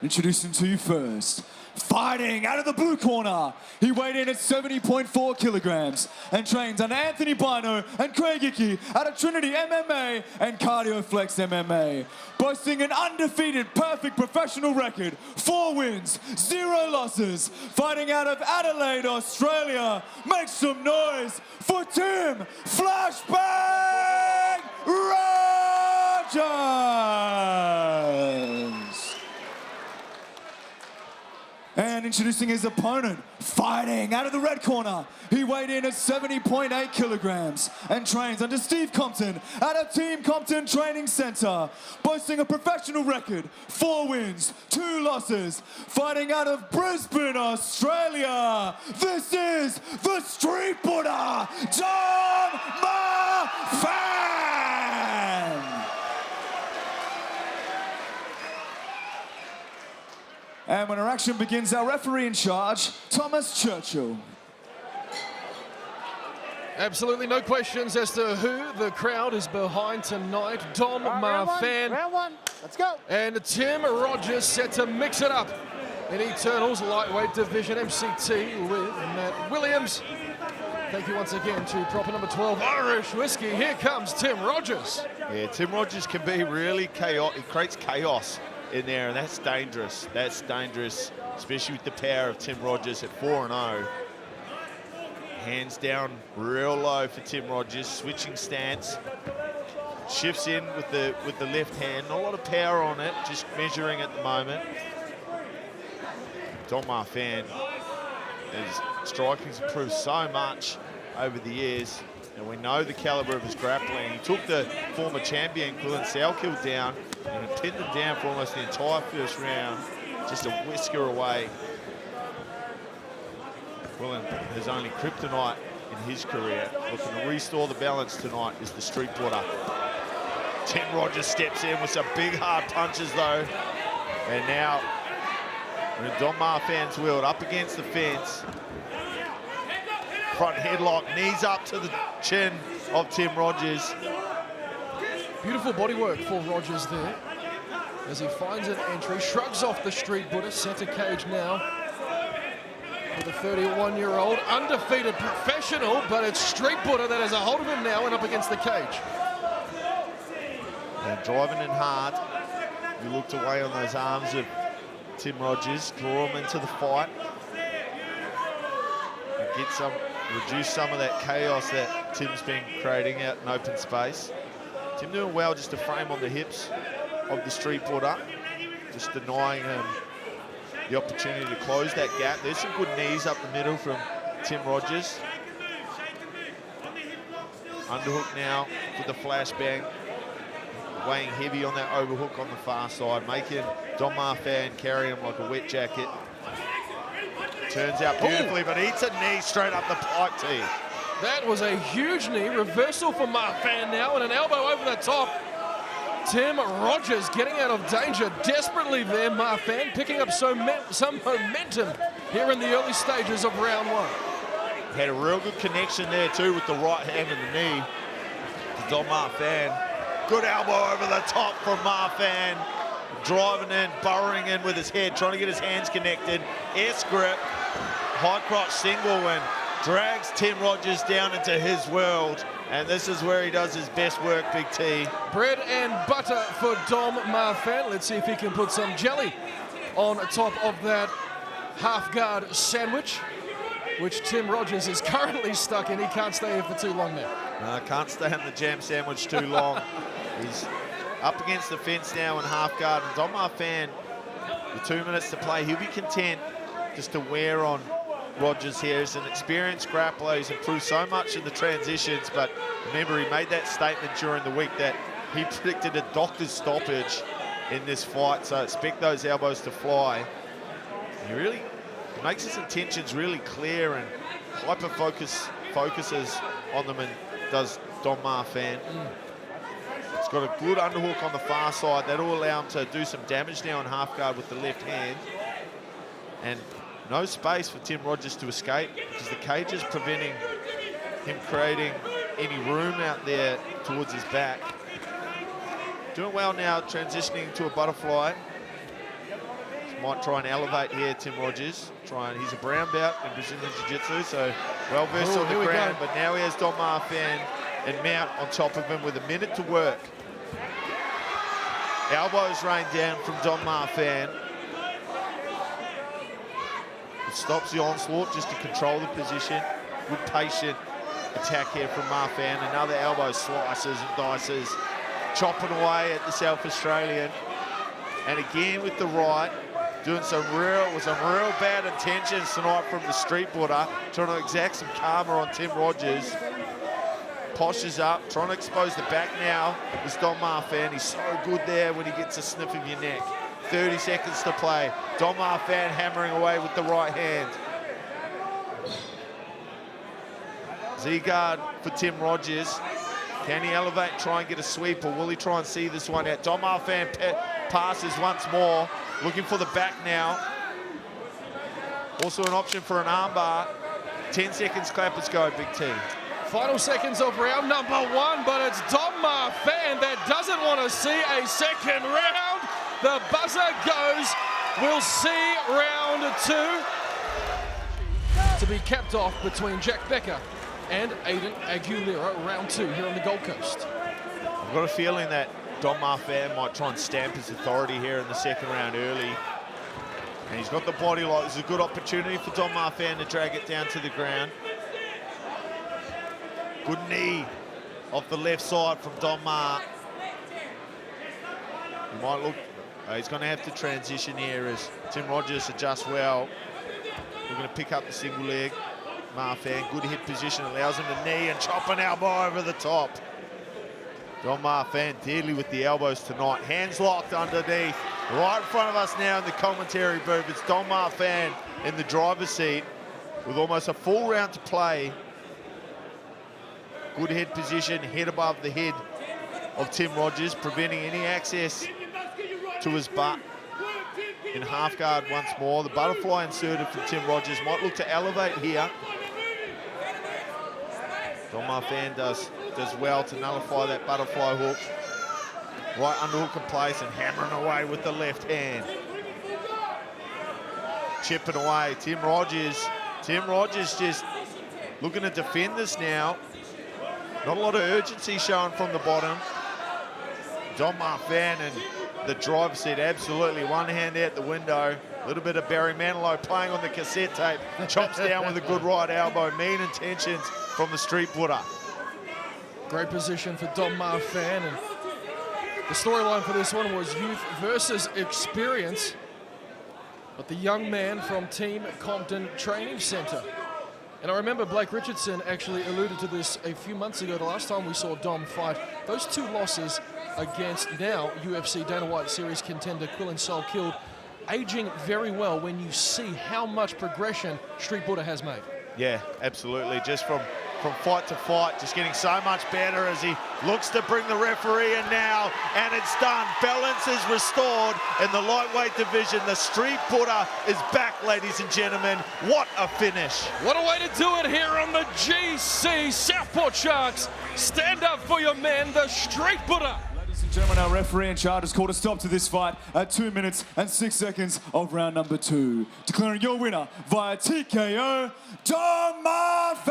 Introducing to you first, fighting out of the blue corner. He weighed in at 70.4 kilograms and trains under Anthony Bino and Craig Icky out of Trinity MMA and CardioFlex MMA. Boasting an undefeated perfect professional record, 4 wins, 0 losses. Fighting out of Adelaide, Australia. Make some noise for Tim Flashbang Rogers. And introducing his opponent, fighting out of the red corner. He weighed in at 70.8 kilograms and trains under Steve Compton out of Team Compton Training Centre. Boasting a professional record, 4 wins, 2 losses. Fighting out of Brisbane, Australia. This is the Street Buddha, John Marfan. And when our action begins, our referee in charge, Thomas Churchill. Absolutely no questions as to who the crowd is behind tonight. Dom Marfan. Round one, let's go. And Tim Rogers set to mix it up in Eternal's lightweight division MCT with Matt Williams. Thank you once again to proper number 12, Irish Whiskey. Here comes Tim Rogers. Yeah, Tim Rogers can be really chaotic. He creates chaos in there, and that's dangerous. That's dangerous, especially with the power of Tim Rogers at 4-0. Hands down real low for Tim Rogers, switching stance. Shifts in with the left hand. Not a lot of power on it, just measuring at the moment. Dom Marfan, his striking's improved so much over the years, and we know the caliber of his grappling. He took the former champion, Quillan Salkill, down and pinned him down for almost the entire first round, just a whisker away. Quillan has only kryptonite in his career. Looking to restore the balance tonight is the Street Buddha. Tim Rogers steps in with some big hard punches though. And now, when Dom Marfan's wheeled up against the fence, front headlock, knees up to the chin of Tim Rogers. Beautiful bodywork for Rogers there as he finds an entry, shrugs off the Street Buddha, center cage now for the 31-year-old, undefeated professional, but it's Street Buddha that has a hold of him now and up against the cage. And driving in hard. You looked away on those arms of Tim Rogers, draw him into the fight. And reduce some of that chaos that Tim's been creating out in open space. Tim doing well just to frame on the hips of the Street Buddha, just denying him the opportunity to close that gap. There's some good knees up the middle from Tim Rogers. Underhook now with the flashbang, weighing heavy on that overhook on the far side, making Dom Marfan carry him like a wet jacket. Turns out beautifully, but eats a knee straight up the pike tee. That was a huge knee, reversal for Marfan now, and an elbow over the top. Tim Rogers getting out of danger desperately there. Marfan picking up some momentum here in the early stages of round one. Had a real good connection there too with the right hand and the knee to Dom Marfan. Good elbow over the top from Marfan. Driving in, burrowing in with his head, trying to get his hands connected. S-grip, high crotch single, and drags Tim Rogers down into his world. And this is where he does his best work, Big T. Bread and butter for Dom Marfan. Let's see if he can put some jelly on top of that half-guard sandwich, which Tim Rogers is currently stuck in. He can't stay here for too long now. No, can't stay on the jam sandwich too long. He's up against the fence now in half-guard. And Dom Marfan, with 2 minutes to play, he'll be content just to wear on Rogers here. He's an experienced grappler. He's improved so much in the transitions, but remember, he made that statement during the week that he predicted a doctor's stoppage in this fight, so expect those elbows to fly. He really makes his intentions really clear and focuses on them, and does Dom Marfan. He's got a good underhook on the far side. That'll allow him to do some damage now in half guard with the left hand. And no space for Tim Rogers to escape because the cage is preventing him creating any room out there towards his back. Doing well now, transitioning to a butterfly. might try and elevate here, Tim Rogers. He's a brown belt in Brazilian Jiu-Jitsu, so well versed on the ground, but now he has Don Marfan and Mount on top of him with a minute to work. Elbows rain down from Don Marfan. It stops the onslaught just to control the position. Good patient attack here from Marfan. Another elbow slices and dices, chopping away at the South Australian. And again with the right, doing some real bad intentions tonight from the street Buddha, trying to exact some karma on Tim Rogers. Poshes up, trying to expose the back now. Is Don Marfan. He's so good there when he gets a sniff of your neck. 30 seconds to play. Don Marfan hammering away with the right hand. Z-guard for Tim Rogers. Can he elevate, try and get a sweep, or will he try and see this one out? Don Marfan passes once more, looking for the back now. Also an option for an armbar. 10 seconds, clappers go, Big T. Final seconds of round number 1, but it's Don Marfan that doesn't want to see a second round. The buzzer goes. We'll see round 2 to be capped off between Jack Becker and Aiden Aguilera, round 2 here on the Gold Coast. I've got a feeling that Don Marfan might try and stamp his authority here in the second round early. And he's got the body lock. This is a good opportunity for Don Marfan to drag it down to the ground. Good knee off the left side from Don Mar. He might look, he's going to have to transition here as Tim Rogers adjusts well. We're going to pick up the single leg. Marfan, good hip position, allows him to knee and chop an elbow over the top. Don Marfan deadly with the elbows tonight. Hands locked underneath. Right in front of us now in the commentary booth. It's Don Marfan in the driver's seat with almost a full round to play. Good head position, head above the head of Tim Rogers, preventing any access to his butt. In half guard once more. The butterfly inserted from Tim Rogers. Might look to elevate here. Don Marfan does well to nullify that butterfly hook. Right underhook in place and hammering away with the left hand. Chipping away. Tim Rogers just looking to defend this now. Not a lot of urgency showing from the bottom. Don Marfan and the driver seat, absolutely. One hand out the window. A little bit of Barry Manilow playing on the cassette tape. Chops down with a good right elbow. Mean intentions from the street Buddha. Great position for Don Marfan. And the storyline for this one was youth versus experience. But the young man from Team Compton Training Centre. And I remember Blake Richardson actually alluded to this a few months ago, the last time we saw Dom fight. Those 2 losses against now UFC Dana White Series contender Quillen Sol killed, aging very well when you see how much progression Street Buddha has made. Yeah, absolutely. Just from fight to fight, just getting so much better as he looks to bring the referee in now, and it's done. Balance is restored in the lightweight division. The Street Buddha is back, ladies and gentlemen. What a finish. What a way to do it here on the GC Southport Sharks. Stand up for your men, the Street Buddha. Ladies and gentlemen, our referee in charge has called a stop to this fight at 2 minutes and 6 seconds of round number 2. Declaring your winner via TKO, Don Marfan.